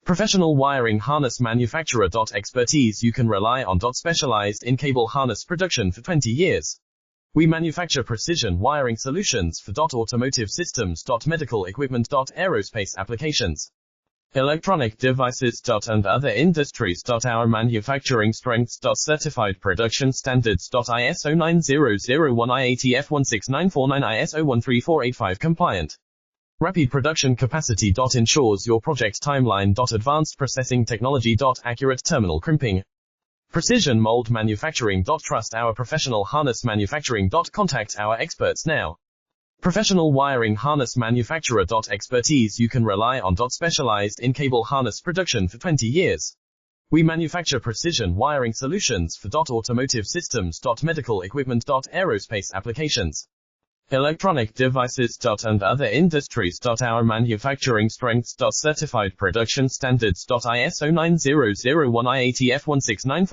Professional wiring harness manufacturer. Expertise you can rely on. Specialized in cable harness production for 20 years. We manufacture precision wiring solutions for automotive systems, medical equipment, aerospace applications, electronic devices, and other industries. Our manufacturing strengths, certified production standards, ISO 9001 IATF 16949 ISO 13485 compliant. Rapid production capacity. Ensures your project timeline. Advanced processing technology. Accurate terminal crimping. Precision mold manufacturing. Trust our professional harness manufacturing. Contact our experts now. Professional wiring harness manufacturer. Expertise you can rely on. Specialized in cable harness production for 20 years. We manufacture precision wiring solutions for automotive systems, medical equipment, aerospace applications, electronic devices, and other industries. Our manufacturing strengths, certified production standards. ISO 9001 IATF 16949